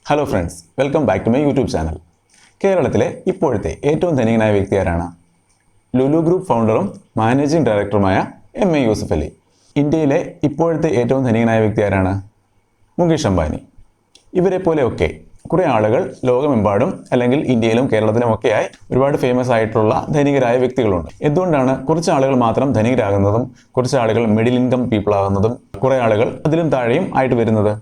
Hello friends, welcome back to my YouTube channel. കേരളത്തിലെ ഇപ്പോഴത്തെ ഏറ്റവും ധനികനായ വ്യക്തി ആരാണ്? ലുലു ഗ്രൂപ്പ് ഫൗണ്ടറും മാനേജിംഗ് ഡയറക്ടറുമായ MA യൂസഫ് അലി. ഇന്ത്യയിലെ ഇപ്പോഴത്തെ ഏറ്റവും ധനികനായ വ്യക്തി ആരാണ്? മുകേഷ് അംബാനി. ഇവരെ പോലെയൊക്കെ കുറേ ആളുകൾ ലോകമെമ്പാടും അല്ലെങ്കിൽ ഇന്ത്യയിലും കേരളത്തിലും ഒക്കെയായി ഒരുപാട് ഫേമസ് ആയിട്ടുള്ള ധനികരായ വ്യക്തികളുണ്ട്. എന്തുകൊണ്ടാണ് കുറച്ച് ആളുകൾ മാത്രം ധനികരാകുന്നതും കുറച്ച് ആളുകൾ മിഡിൽ ഇൻകം പീപ്പിൾ ആകുന്നതും കുറേ ആളുകൾ അതിലും താഴെയും ആയിട്ട് വരുന്നത്?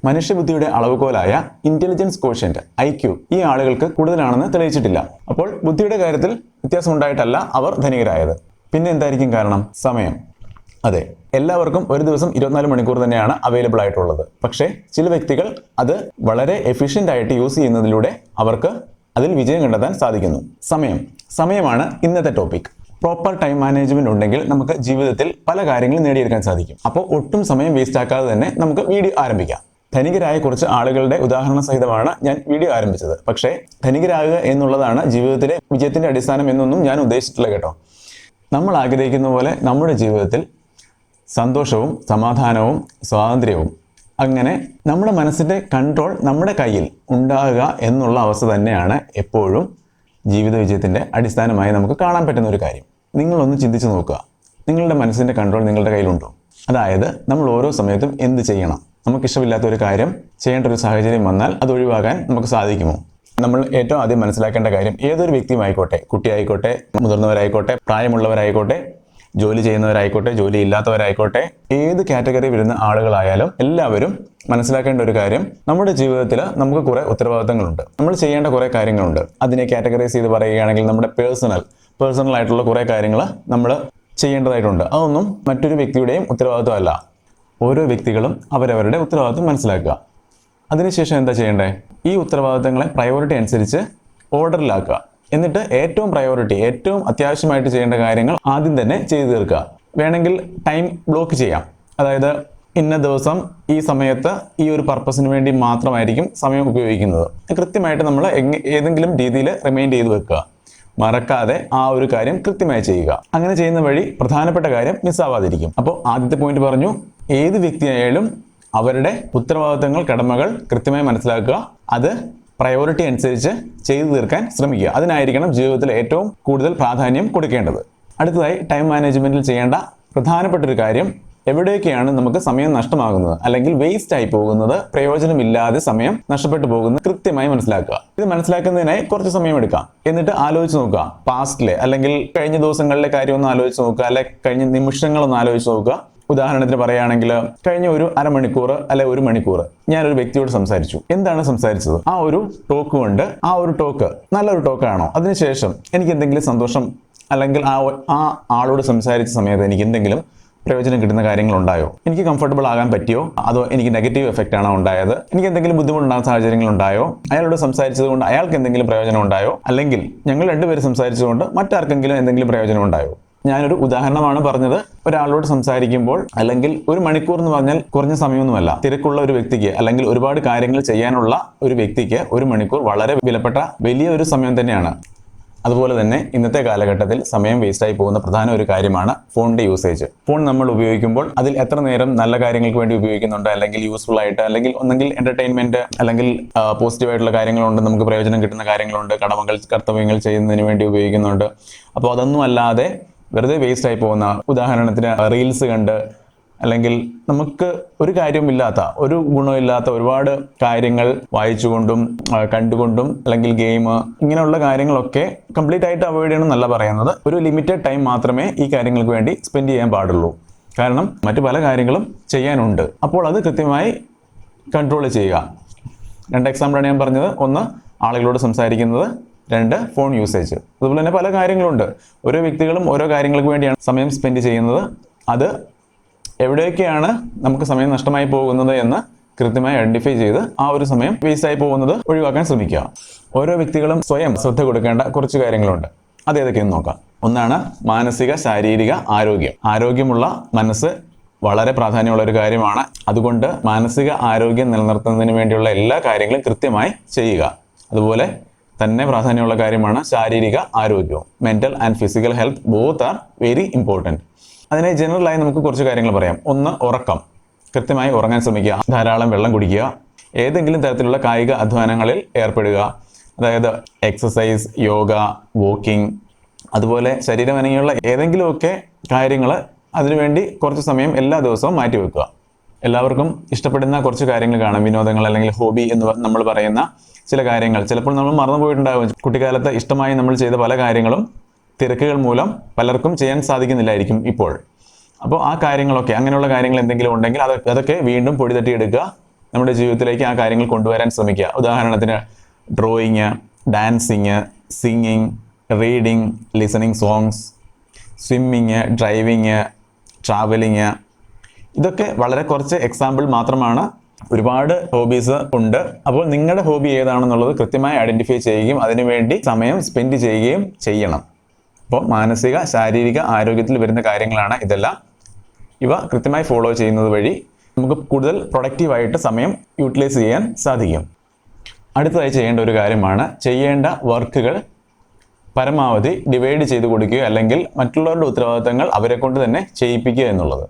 മനുഷ്യബുദ്ധിയുടെ അളവുകോലായ ഇന്റലിജൻസ് കോഷ്യന്റ് IQ ഈ ആളുകൾക്ക് കൂടുതലാണെന്ന് തെളിയിച്ചിട്ടില്ല. അപ്പോൾ ബുദ്ധിയുടെ കാര്യത്തിൽ വ്യത്യാസം ഉണ്ടായിട്ടല്ല അവർ ധനികരായത്. പിന്നെ എന്തായിരിക്കും കാരണം? സമയം. അതെ, എല്ലാവർക്കും ഒരു ദിവസം 24 മണിക്കൂർ തന്നെയാണ് അവൈലബിൾ ആയിട്ടുള്ളത്. പക്ഷേ ചില വ്യക്തികൾ അത് വളരെ എഫിഷ്യൻ്റ് ആയിട്ട് യൂസ് ചെയ്യുന്നതിലൂടെ അവർക്ക് അതിൽ വിജയം കണ്ടെത്താൻ സാധിക്കുന്നു. സമയമാണ് ഇന്നത്തെ ടോപ്പിക്. പ്രോപ്പർ ടൈം മാനേജ്മെന്റ് ഉണ്ടെങ്കിൽ നമുക്ക് ജീവിതത്തിൽ പല കാര്യങ്ങളും നേടിയെടുക്കാൻ സാധിക്കും. അപ്പോൾ ഒട്ടും സമയം വേസ്റ്റ് ആക്കാതെ തന്നെ നമുക്ക് വീഡിയോ ആരംഭിക്കാം. ധനികരായ കുറച്ച് ആളുകളുടെ ഉദാഹരണ സഹിതമാണ് ഞാൻ വീഡിയോ ആരംഭിച്ചത്. പക്ഷേ ധനികരാകുക എന്നുള്ളതാണ് ജീവിതത്തിലെ വിജയത്തിന്റെ അടിസ്ഥാനം എന്നൊന്നും ഞാൻ ഉദ്ദേശിച്ചിട്ടില്ല കേട്ടോ. നമ്മൾ ആഗ്രഹിക്കുന്ന പോലെ നമ്മുടെ ജീവിതത്തിൽ സന്തോഷവും സമാധാനവും സ്വാതന്ത്ര്യവും അങ്ങനെ നമ്മുടെ മനസ്സിന്റെ കൺട്രോൾ നമ്മുടെ കയ്യിൽ ഉണ്ടാകുക എന്നുള്ള അവസ്ഥ തന്നെയാണ് എപ്പോഴും ജീവിത വിജയത്തിന്റെ അടിസ്ഥാനമായി നമുക്ക് കാണാൻ പറ്റുന്ന ഒരു കാര്യം. നിങ്ങളൊന്ന് ചിന്തിച്ചു നോക്കുക, നിങ്ങളുടെ മനസ്സിന്റെ കൺട്രോൾ നിങ്ങളുടെ കയ്യിലുണ്ടോ? അതായത് നമ്മൾ ഓരോ സമയത്തും എന്ത് ചെയ്യണം, നമുക്കിഷ്ടമില്ലാത്ത ഒരു കാര്യം ചെയ്യേണ്ട ഒരു സാഹചര്യം വന്നാൽ അത് ഒഴിവാക്കാൻ നമുക്ക് സാധിക്കുമോ? നമ്മൾ ഏറ്റവും ആദ്യം മനസ്സിലാക്കേണ്ട കാര്യം, ഏതൊരു വ്യക്തിയും ആയിക്കോട്ടെ, കുട്ടിയായിക്കോട്ടെ, മുതിർന്നവരായിക്കോട്ടെ, പ്രായമുള്ളവരായിക്കോട്ടെ, ജോലി ചെയ്യുന്നവരായിക്കോട്ടെ, ജോലി ഇല്ലാത്തവരായിക്കോട്ടെ, ഏത് കാറ്റഗറി വരുന്ന ആളുകളായാലും എല്ലാവരും മനസ്സിലാക്കേണ്ട ഒരു കാര്യം, നമ്മുടെ ജീവിതത്തിൽ നമുക്ക് കുറെ ഉത്തരവാദിത്തങ്ങളുണ്ട്, നമ്മൾ ചെയ്യേണ്ട കുറെ കാര്യങ്ങളുണ്ട്. അതിനെ കാറ്റഗറൈസ് ചെയ്ത് പറയുകയാണെങ്കിൽ നമ്മുടെ പേഴ്സണൽ ആയിട്ടുള്ള കുറെ കാര്യങ്ങൾ നമ്മൾ ചെയ്യേണ്ടതായിട്ടുണ്ട്. അതൊന്നും മറ്റൊരു വ്യക്തിയുടെയും ഉത്തരവാദിത്വമല്ല. ഓരോ വ്യക്തികളും അവരവരുടെ ഉത്തരവാദിത്വം മനസ്സിലാക്കുക. അതിനുശേഷം എന്താ ചെയ്യേണ്ടത്? ഈ ഉത്തരവാദിത്തങ്ങളെ പ്രയോറിറ്റി അനുസരിച്ച് ഓർഡറിലാക്കുക. എന്നിട്ട് ഏറ്റവും അത്യാവശ്യമായിട്ട് ചെയ്യേണ്ട കാര്യങ്ങൾ ആദ്യം തന്നെ ചെയ്തു തീർക്കുക. വേണമെങ്കിൽ ടൈം ബ്ലോക്ക് ചെയ്യാം. അതായത് ഇന്ന ദിവസം ഈ സമയത്ത് ഈ ഒരു പർപ്പസിന് വേണ്ടി മാത്രമായിരിക്കും സമയം ഉപയോഗിക്കുന്നത്. കൃത്യമായിട്ട് നമ്മൾ ഏതെങ്കിലും രീതിയിൽ റിമൈൻഡ് ചെയ്ത് വെക്കുക. മറക്കാതെ ആ ഒരു കാര്യം കൃത്യമായി ചെയ്യുക. അങ്ങനെ ചെയ്യുന്ന വഴി പ്രധാനപ്പെട്ട കാര്യം മിസ്സാവാതിരിക്കും. അപ്പോൾ ആദ്യത്തെ പോയിന്റ് പറഞ്ഞു, ഏത് വ്യക്തിയായാലും അവരുടെ ഉത്തരവാദിത്തങ്ങൾ, കടമകൾ കൃത്യമായി മനസ്സിലാക്കുക. അത് പ്രയോറിറ്റി അനുസരിച്ച് ചെയ്തു തീർക്കാൻ ശ്രമിക്കുക. അതിനായിരിക്കണം ജീവിതത്തിൽ ഏറ്റവും കൂടുതൽ പ്രാധാന്യം കൊടുക്കേണ്ടത്. അടുത്തതായി ടൈം മാനേജ്മെന്റിൽ ചെയ്യേണ്ട പ്രധാനപ്പെട്ട ഒരു കാര്യം, എവിടെയൊക്കെയാണ് നമുക്ക് സമയം നഷ്ടമാകുന്നത് അല്ലെങ്കിൽ വേസ്റ്റ് ആയി പോകുന്നത്, പ്രയോജനമില്ലാതെ സമയം നഷ്ടപ്പെട്ടു പോകുന്നത് കൃത്യമായി മനസ്സിലാക്കുക. ഇത് മനസ്സിലാക്കുന്നതിനായി കുറച്ച് സമയം എടുക്കാം. എന്നിട്ട് ആലോചിച്ച് നോക്കുക, പാസ്റ്റിലെ അല്ലെങ്കിൽ കഴിഞ്ഞ ദിവസങ്ങളിലെ കാര്യം ഒന്ന് ആലോചിച്ച് നോക്കുക, അല്ലെ കഴിഞ്ഞ നിമിഷങ്ങളൊന്ന് ആലോചിച്ച് നോക്കുക. ഉദാഹരണത്തിന് പറയുകയാണെങ്കിൽ കഴിഞ്ഞ ഒരു അരമണിക്കൂർ അല്ലെ 1 മണിക്കൂർ ഞാനൊരു വ്യക്തിയോട് സംസാരിച്ചു. എന്താണ് സംസാരിച്ചത്? ആ ഒരു ടോക്ക് കൊണ്ട് ആ ഒരു ടോക്ക് നല്ലൊരു ടോക്കാണോ? അതിനുശേഷം എനിക്ക് എന്തെങ്കിലും സന്തോഷം അല്ലെങ്കിൽ ആ ആളോട് സംസാരിച്ച സമയത്ത് എനിക്ക് എന്തെങ്കിലും പ്രയോജനം കിട്ടുന്ന കാര്യങ്ങളുണ്ടായോ? എനിക്ക് കംഫർട്ടബിൾ ആകാൻ പറ്റിയോ? അതോ എനിക്ക് നെഗറ്റീവ് എഫക്റ്റ് ആണോ ഉണ്ടായത്? എനിക്ക് എന്തെങ്കിലും ബുദ്ധിമുട്ടുണ്ടാകുന്ന സാഹചര്യങ്ങൾ ഉണ്ടായോ? അയാളോട് സംസാരിച്ചത് കൊണ്ട് അയാൾക്ക് എന്തെങ്കിലും പ്രയോജനം ഉണ്ടായോ? അല്ലെങ്കിൽ ഞങ്ങൾ രണ്ടുപേരും സംസാരിച്ചതുകൊണ്ട് മറ്റാർക്കെങ്കിലും എന്തെങ്കിലും പ്രയോജനം ഉണ്ടായോ? ഞാനൊരു ഉദാഹരണമാണ് പറഞ്ഞത്. ഒരാളോട് സംസാരിക്കുമ്പോൾ അല്ലെങ്കിൽ 1 മണിക്കൂർ എന്ന് പറഞ്ഞാൽ കുറഞ്ഞ സമയമൊന്നുമല്ല. തിരക്കുള്ള ഒരു വ്യക്തിക്ക് അല്ലെങ്കിൽ ഒരുപാട് കാര്യങ്ങൾ ചെയ്യാനുള്ള ഒരു വ്യക്തിക്ക് 1 മണിക്കൂർ വളരെ വിലപ്പെട്ട വലിയ ഒരു സമയം തന്നെയാണ്. അതുപോലെ തന്നെ ഇന്നത്തെ കാലഘട്ടത്തിൽ സമയം വേസ്റ്റായി പോകുന്ന പ്രധാന ഒരു കാര്യമാണ് ഫോണിന്റെ യൂസേജ്. ഫോൺ നമ്മൾ ഉപയോഗിക്കുമ്പോൾ അതിൽ എത്ര നേരം നല്ല കാര്യങ്ങൾക്ക് വേണ്ടി ഉപയോഗിക്കുന്നുണ്ട്, അല്ലെങ്കിൽ യൂസ്ഫുൾ ആയിട്ട്, അല്ലെങ്കിൽ ഒന്നെങ്കിൽ എന്റർടൈൻമെന്റ്, അല്ലെങ്കിൽ പോസിറ്റീവായിട്ടുള്ള കാര്യങ്ങളുണ്ട്, നമുക്ക് പ്രയോജനം കിട്ടുന്ന കാര്യങ്ങളുണ്ട്, കർത്തവ്യങ്ങൾ ചെയ്യുന്നതിന് വേണ്ടി ഉപയോഗിക്കുന്നുണ്ട്. അപ്പോൾ അതൊന്നും അല്ലാതെ വെറുതെ വേസ്റ്റ് ആയി പോകുന്ന, ഉദാഹരണത്തിന് റീൽസ് കണ്ട് അല്ലെങ്കിൽ നമുക്ക് ഒരു കാര്യമില്ലാത്ത, ഒരു ഗുണമില്ലാത്ത ഒരുപാട് കാര്യങ്ങൾ വായിച്ചുകൊണ്ടും കണ്ടുകൊണ്ടും, അല്ലെങ്കിൽ ഗെയിം, ഇങ്ങനെയുള്ള കാര്യങ്ങളൊക്കെ കംപ്ലീറ്റ് ആയിട്ട് അവോയ്ഡ് ചെയ്യണം എന്നല്ല പറയുന്നത്. ഒരു ലിമിറ്റഡ് ടൈം മാത്രമേ ഈ കാര്യങ്ങൾക്ക് വേണ്ടി സ്പെൻഡ് ചെയ്യാൻ പാടുള്ളൂ. കാരണം മറ്റു പല കാര്യങ്ങളും ചെയ്യാനുണ്ട്. അപ്പോൾ അത് കൃത്യമായി കൺട്രോൾ ചെയ്യുക. 2 എക്സാമ്പിളാണ് ഞാൻ പറഞ്ഞത്. 1 ആളുകളോട് സംസാരിക്കുന്നത്, 2 ഫോൺ യൂസേജ്. അതുപോലെ തന്നെ പല കാര്യങ്ങളുണ്ട്. ഓരോ വ്യക്തികളും ഓരോ കാര്യങ്ങൾക്ക് വേണ്ടിയാണ് സമയം സ്പെൻഡ് ചെയ്യുന്നത്. അത് എവിടെയൊക്കെയാണ് നമുക്ക് സമയം നഷ്ടമായി പോകുന്നത് എന്ന് കൃത്യമായി ഐഡന്റിഫൈ ചെയ്ത് ആ ഒരു സമയം വേസ്റ്റ് ആയി പോകുന്നത് ഒഴിവാക്കാൻ ശ്രമിക്കുക. ഓരോ വ്യക്തികളും സ്വയം ശ്രദ്ധ കൊടുക്കേണ്ട കുറച്ച് കാര്യങ്ങളുണ്ട്. അതേതൊക്കെയെന്ന് നോക്കാം. ഒന്നാണ് മാനസിക ശാരീരിക ആരോഗ്യം. ആരോഗ്യമുള്ള മനസ്സ് വളരെ പ്രാധാന്യമുള്ള ഒരു കാര്യമാണ്. അതുകൊണ്ട് മാനസിക ആരോഗ്യം നിലനിർത്തുന്നതിന് വേണ്ടിയുള്ള എല്ലാ കാര്യങ്ങളും കൃത്യമായി ചെയ്യുക. അതുപോലെ തന്നെ പ്രാധാന്യമുള്ള കാര്യമാണ് ശാരീരിക ആരോഗ്യവും. Mental and physical health both are very important. അതിനെ ജനറലായി നമുക്ക് കുറച്ച് കാര്യങ്ങൾ പറയാം. 1, ഉറക്കം. കൃത്യമായി ഉറങ്ങാൻ ശ്രമിക്കുക. ധാരാളം വെള്ളം കുടിക്കുക. ഏതെങ്കിലും തരത്തിലുള്ള കായിക അധ്വാനങ്ങളിൽ ഏർപ്പെടുക. അതായത് എക്സസൈസ്, യോഗ, വാക്കിംഗ്, അതുപോലെ ശരീരമനങ്ങിയുള്ള ഏതെങ്കിലുമൊക്കെ കാര്യങ്ങൾ അതിനുവേണ്ടി കുറച്ച് സമയം എല്ലാ ദിവസവും മാറ്റിവെക്കുക. എല്ലാവർക്കും ഇഷ്ടപ്പെടുന്ന കുറച്ച് കാര്യങ്ങൾ കാണും, വിനോദങ്ങൾ അല്ലെങ്കിൽ ഹോബി എന്ന് നമ്മൾ പറയുന്ന ചില കാര്യങ്ങൾ. ചിലപ്പോൾ നമ്മൾ മറന്നുപോയിട്ടുണ്ടാകും. കുട്ടിക്കാലത്ത് ഇഷ്ടമായി നമ്മൾ ചെയ്ത പല കാര്യങ്ങളും തിരക്കുകൾ മൂലം പലർക്കും ചെയ്യാൻ സാധിക്കുന്നില്ലായിരിക്കും ഇപ്പോൾ. അപ്പോൾ ആ കാര്യങ്ങളൊക്കെ, അങ്ങനെയുള്ള കാര്യങ്ങൾ എന്തെങ്കിലും ഉണ്ടെങ്കിൽ അതൊക്കെ വീണ്ടും പൊടി തട്ടിയെടുക്കുക, നമ്മുടെ ജീവിതത്തിലേക്ക് ആ കാര്യങ്ങൾ കൊണ്ടുവരാൻ ശ്രമിക്കുക. ഉദാഹരണത്തിന് drawing, dancing, singing, reading, listening songs, swimming, driving, travelling. ഇതൊക്കെ വളരെ കുറച്ച് എക്സാമ്പിൾ മാത്രമാണ്. ഒരുപാട് ഹോബീസ് ഉണ്ട്. അപ്പോൾ നിങ്ങളുടെ ഹോബി ഏതാണെന്നുള്ളത് കൃത്യമായി ഐഡന്റിഫൈ ചെയ്യുകയും അതിനുവേണ്ടി സമയം സ്പെൻഡ് ചെയ്യുകയും ചെയ്യണം. അപ്പോൾ മാനസിക ശാരീരിക ആരോഗ്യത്തിൽ വരുന്ന കാര്യങ്ങളാണ് ഇതെല്ലാം. ഇവ കൃത്യമായി ഫോളോ ചെയ്യുന്നത് വഴി നമുക്ക് കൂടുതൽ പ്രൊഡക്റ്റീവായിട്ട് സമയം യൂട്ടിലൈസ് ചെയ്യാൻ സാധിക്കും. അടുത്തതായി ചെയ്യേണ്ട ഒരു കാര്യമാണ് ചെയ്യേണ്ട വർക്കുകൾ പരമാവധി ഡിവൈഡ് ചെയ്ത് കൊടുക്കുക, അല്ലെങ്കിൽ മറ്റുള്ളവരുടെ ഉത്തരവാദിത്തങ്ങൾ അവരെ കൊണ്ട് തന്നെ ചെയ്യിപ്പിക്കുക എന്നുള്ളത്.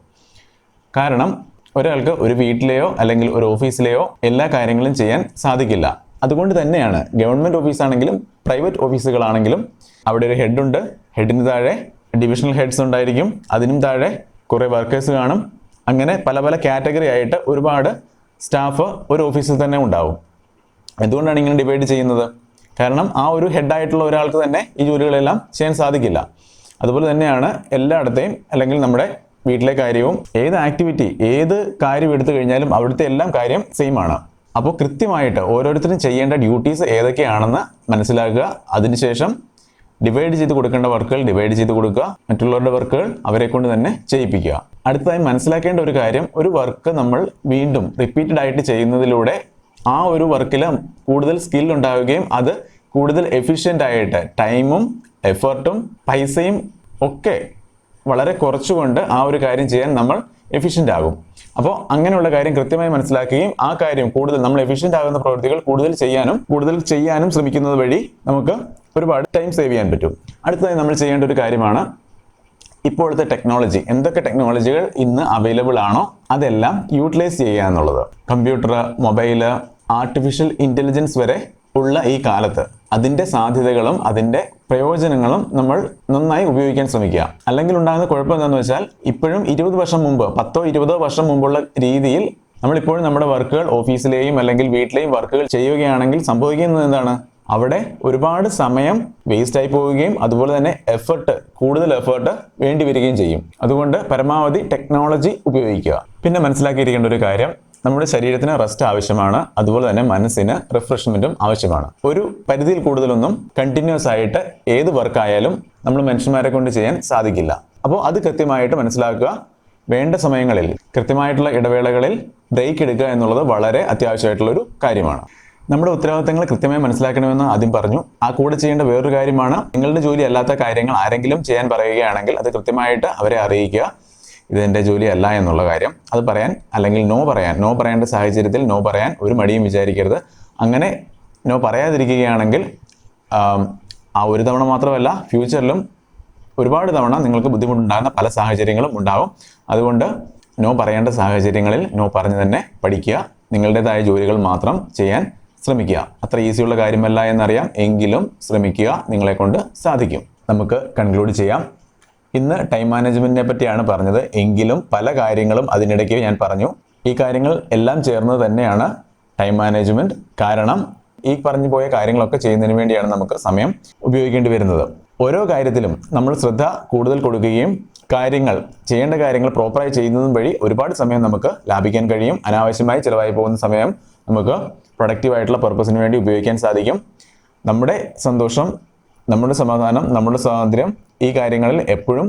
കാരണം ഒരാൾക്ക് ഒരു വീട്ടിലെയോ അല്ലെങ്കിൽ ഒരു ഓഫീസിലെയോ എല്ലാ കാര്യങ്ങളും ചെയ്യാൻ സാധിക്കില്ല. അതുകൊണ്ട് തന്നെയാണ് ഗവൺമെൻറ് ഓഫീസാണെങ്കിലും പ്രൈവറ്റ് ഓഫീസുകളാണെങ്കിലും അവിടെ ഒരു ഹെഡുണ്ട്, ഹെഡിന് താഴെ ഡിവിഷണൽ ഹെഡ്സ് ഉണ്ടായിരിക്കും, അതിനും താഴെ കുറേ വർക്കേഴ്സ് കാണും. അങ്ങനെ പല പല കാറ്റഗറി ആയിട്ട് ഒരുപാട് സ്റ്റാഫ് ഒരു ഓഫീസിൽ തന്നെ ഉണ്ടാവും. എന്തുകൊണ്ടാണ് ഇങ്ങനെ ഡിവൈഡ് ചെയ്യുന്നത്? കാരണം ആ ഒരു ഹെഡായിട്ടുള്ള ഒരാൾക്ക് തന്നെ ഈ ജോലികളെല്ലാം ചെയ്യാൻ സാധിക്കില്ല. അതുപോലെ തന്നെയാണ് എല്ലായിടത്തെയും, അല്ലെങ്കിൽ നമ്മുടെ വീട്ടിലെ കാര്യവും ഏത് ആക്ടിവിറ്റി, ഏത് കാര്യം എടുത്തു കഴിഞ്ഞാലും അവിടുത്തെ എല്ലാം കാര്യം സെയിം ആണ്. അപ്പോൾ കൃത്യമായിട്ട് ഓരോരുത്തരും ചെയ്യേണ്ട ഡ്യൂട്ടീസ് ഏതൊക്കെയാണെന്ന് മനസ്സിലാക്കുക. അതിനുശേഷം ഡിവൈഡ് ചെയ്ത് കൊടുക്കേണ്ട വർക്കുകൾ ഡിവൈഡ് ചെയ്ത് കൊടുക്കുക, മറ്റുള്ളവരുടെ വർക്കുകൾ അവരെ കൊണ്ട് തന്നെ ചെയ്യിപ്പിക്കുക. അടുത്തതായി മനസ്സിലാക്കേണ്ട ഒരു കാര്യം, ഒരു വർക്ക് നമ്മൾ വീണ്ടും റിപ്പീറ്റഡ് ആയിട്ട് ചെയ്യുന്നതിലൂടെ ആ ഒരു വർക്കിൽ കൂടുതൽ സ്കിൽ ഉണ്ടാവുകയും അത് കൂടുതൽ എഫിഷ്യൻ്റ് ആയിട്ട് ടൈമും എഫേർട്ടും പൈസയും ഒക്കെ വളരെ കുറച്ചുകൊണ്ട് ആ ഒരു കാര്യം ചെയ്യാൻ നമ്മൾ എഫിഷ്യൻ്റ് ആകും. അപ്പോൾ അങ്ങനെയുള്ള കാര്യം കൃത്യമായി മനസ്സിലാക്കുകയും ആ കാര്യം കൂടുതൽ നമ്മൾ എഫിഷ്യൻ്റ് ആകുന്ന പ്രവൃത്തികൾ കൂടുതൽ ചെയ്യാനും ശ്രമിക്കുന്നത് വഴി നമുക്ക് ഒരുപാട് ടൈം സേവ് ചെയ്യാൻ പറ്റും. അടുത്തതായി നമ്മൾ ചെയ്യേണ്ട ഒരു കാര്യമാണ് ഇപ്പോഴത്തെ ടെക്നോളജി, എന്തൊക്കെ ടെക്നോളജികൾ ഇന്ന് അവൈലബിൾ ആണോ അതെല്ലാം യൂട്ടിലൈസ് ചെയ്യുക എന്നുള്ളത്. കമ്പ്യൂട്ടർ, മൊബൈല്, ആർട്ടിഫിഷ്യൽ ഇൻ്റലിജൻസ് വരെ ഉള്ള ഈ കാലത്ത് അതിൻ്റെ സാധ്യതകളും അതിൻ്റെ പ്രയോജനങ്ങളും നമ്മൾ നന്നായി ഉപയോഗിക്കാൻ ശ്രമിക്കുക. അല്ലെങ്കിൽ ഉണ്ടാകുന്ന കുഴപ്പം എന്താണെന്ന് വെച്ചാൽ ഇപ്പോഴും 20 വർഷം മുമ്പ്, 10-20 വർഷം മുമ്പുള്ള രീതിയിൽ നമ്മളിപ്പോഴും നമ്മുടെ വർക്കുകൾ ഓഫീസിലെയും അല്ലെങ്കിൽ വീട്ടിലെയും വർക്കുകൾ ചെയ്യുകയാണെങ്കിൽ സംഭവിക്കുന്നത് എന്താണ്? അവിടെ ഒരുപാട് സമയം വേസ്റ്റ് ആയി പോവുകയും അതുപോലെ തന്നെ കൂടുതൽ എഫേർട്ട് വേണ്ടി വരികയും ചെയ്യും. അതുകൊണ്ട് പരമാവധി ടെക്നോളജി ഉപയോഗിക്കുക. പിന്നെ മനസ്സിലാക്കിയിരിക്കേണ്ട ഒരു കാര്യം, നമ്മുടെ ശരീരത്തിന് റെസ്റ്റ് ആവശ്യമാണ്, അതുപോലെ തന്നെ മനസ്സിന് റിഫ്രഷ്മെന്റും ആവശ്യമാണ്. ഒരു പരിധിയിൽ കൂടുതലൊന്നും കണ്ടിന്യൂസ് ആയിട്ട് ഏത് വർക്കായാലും നമ്മൾ മനുഷ്യന്മാരെ കൊണ്ട് ചെയ്യാൻ സാധിക്കില്ല. അപ്പോൾ അത് കൃത്യമായിട്ട് മനസ്സിലാക്കുക. വേണ്ട സമയങ്ങളിൽ കൃത്യമായിട്ടുള്ള ഇടവേളകളിൽ ബ്രേക്ക് എടുക്കുക എന്നുള്ളത് വളരെ അത്യാവശ്യമായിട്ടുള്ളൊരു കാര്യമാണ്. നമ്മുടെ ഉത്തരവാദിത്തങ്ങൾ കൃത്യമായി മനസ്സിലാക്കണമെന്ന് ആദ്യം പറഞ്ഞു. ആ കൂടെ ചെയ്യേണ്ട വേറൊരു കാര്യമാണ്, നിങ്ങളുടെ ജോലി അല്ലാത്ത കാര്യങ്ങൾ ആരെങ്കിലും ചെയ്യാൻ പറയുകയാണെങ്കിൽ അത് കൃത്യമായിട്ട് അവരെ അറിയിക്കുക. ഇതെൻ്റെ ജോലി അല്ല എന്നുള്ള കാര്യം അത് പറയാൻ, അല്ലെങ്കിൽ നോ പറയേണ്ട സാഹചര്യത്തിൽ നോ പറയാൻ ഒരു മടിയും വിചാരിക്കരുത്. അങ്ങനെ നോ പറയാതിരിക്കുകയാണെങ്കിൽ ആ ഒരു തവണ മാത്രമല്ല, ഫ്യൂച്ചറിലും ഒരുപാട് തവണ നിങ്ങൾക്ക് ബുദ്ധിമുട്ടുണ്ടാകുന്ന പല സാഹചര്യങ്ങളും ഉണ്ടാകും. അതുകൊണ്ട് നോ പറയേണ്ട സാഹചര്യങ്ങളിൽ നോ പറഞ്ഞ് തന്നെ പഠിക്കുക. നിങ്ങളുടേതായ ജോലികൾ മാത്രം ചെയ്യാൻ ശ്രമിക്കുക. അത്ര ഈസിയുള്ള കാര്യമല്ല എന്നറിയാം, എങ്കിലും ശ്രമിക്കുക, നിങ്ങളെ കൊണ്ട് സാധിക്കും. നമുക്ക് കൺക്ലൂഡ് ചെയ്യാം. ഇന്ന് ടൈം മാനേജ്മെന്റിനെ പറ്റിയാണ് പറഞ്ഞത്, എങ്കിലും പല കാര്യങ്ങളും അതിനിടയ്ക്ക് ഞാൻ പറഞ്ഞു. ഈ കാര്യങ്ങൾ എല്ലാം ചേർന്നത് തന്നെയാണ് ടൈം മാനേജ്മെന്റ്. കാരണം ഈ പറഞ്ഞു പോയ കാര്യങ്ങളൊക്കെ ചെയ്യുന്നതിന് വേണ്ടിയാണ് നമുക്ക് സമയം ഉപയോഗിക്കേണ്ടി വരുന്നത്. ഓരോ കാര്യത്തിലും നമ്മൾ ശ്രദ്ധ കൂടുതൽ കൊടുക്കുകയും ചെയ്യേണ്ട കാര്യങ്ങൾ പ്രോപ്പറായി ചെയ്യുന്നതും വഴി ഒരുപാട് സമയം നമുക്ക് ലാഭിക്കാൻ കഴിയും. അനാവശ്യമായി ചിലവായി പോകുന്ന സമയം നമുക്ക് പ്രൊഡക്റ്റീവായിട്ടുള്ള പർപ്പസിന് വേണ്ടി ഉപയോഗിക്കാൻ സാധിക്കും. നമ്മുടെ സന്തോഷം, നമ്മുടെ സമാധാനം, നമ്മുടെ സ്വാതന്ത്ര്യം, ഈ കാര്യങ്ങളിൽ എപ്പോഴും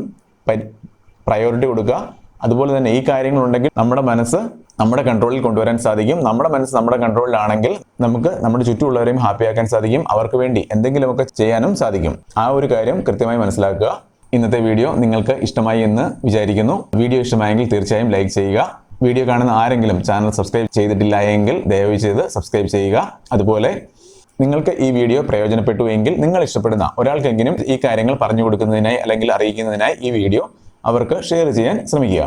പ്രയോറിറ്റി കൊടുക്കുക. അതുപോലെ തന്നെ ഈ കാര്യങ്ങളുണ്ടെങ്കിൽ നമ്മുടെ മനസ്സ് നമ്മുടെ കൺട്രോളിൽ കൊണ്ടുവരാൻ സാധിക്കും. നമ്മുടെ മനസ്സ് നമ്മുടെ കൺട്രോളിലാണെങ്കിൽ നമുക്ക് നമ്മുടെ ചുറ്റുമുള്ളവരെയും ഹാപ്പിയാക്കാൻ സാധിക്കും. അവർക്ക് വേണ്ടി എന്തെങ്കിലുമൊക്കെ ചെയ്യാനും സാധിക്കും. ആ ഒരു കാര്യം കൃത്യമായി മനസ്സിലാക്കുക. ഇന്നത്തെ വീഡിയോ നിങ്ങൾക്ക് ഇഷ്ടമായി എന്ന് വിചാരിക്കുന്നു. വീഡിയോ ഇഷ്ടമായെങ്കിൽ തീർച്ചയായും ലൈക്ക് ചെയ്യുക. വീഡിയോ കാണുന്ന ആരെങ്കിലും ചാനൽ സബ്സ്ക്രൈബ് ചെയ്തിട്ടില്ല എങ്കിൽ ദയവ് ചെയ്ത് സബ്സ്ക്രൈബ് ചെയ്യുക. അതുപോലെ നിങ്ങൾക്ക് ഈ വീഡിയോ പ്രയോജനപ്പെട്ടു എങ്കിൽ നിങ്ങൾ ഇഷ്ടപ്പെടുന്ന ഒരാൾക്കെങ്കിലും ഈ കാര്യങ്ങൾ പറഞ്ഞു കൊടുക്കുന്നതിനായി അല്ലെങ്കിൽ അറിയിക്കുന്നതിനായി ഈ വീഡിയോ അവർക്ക് ഷെയർ ചെയ്യാൻ ശ്രമിക്കുക.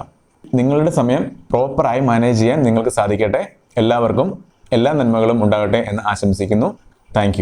നിങ്ങളുടെ സമയം പ്രോപ്പറായി മാനേജ് ചെയ്യാൻ നിങ്ങൾക്ക് സാധിക്കട്ടെ. എല്ലാവർക്കും എല്ലാ നന്മകളും ഉണ്ടാകട്ടെ എന്ന് ആശംസിക്കുന്നു. താങ്ക്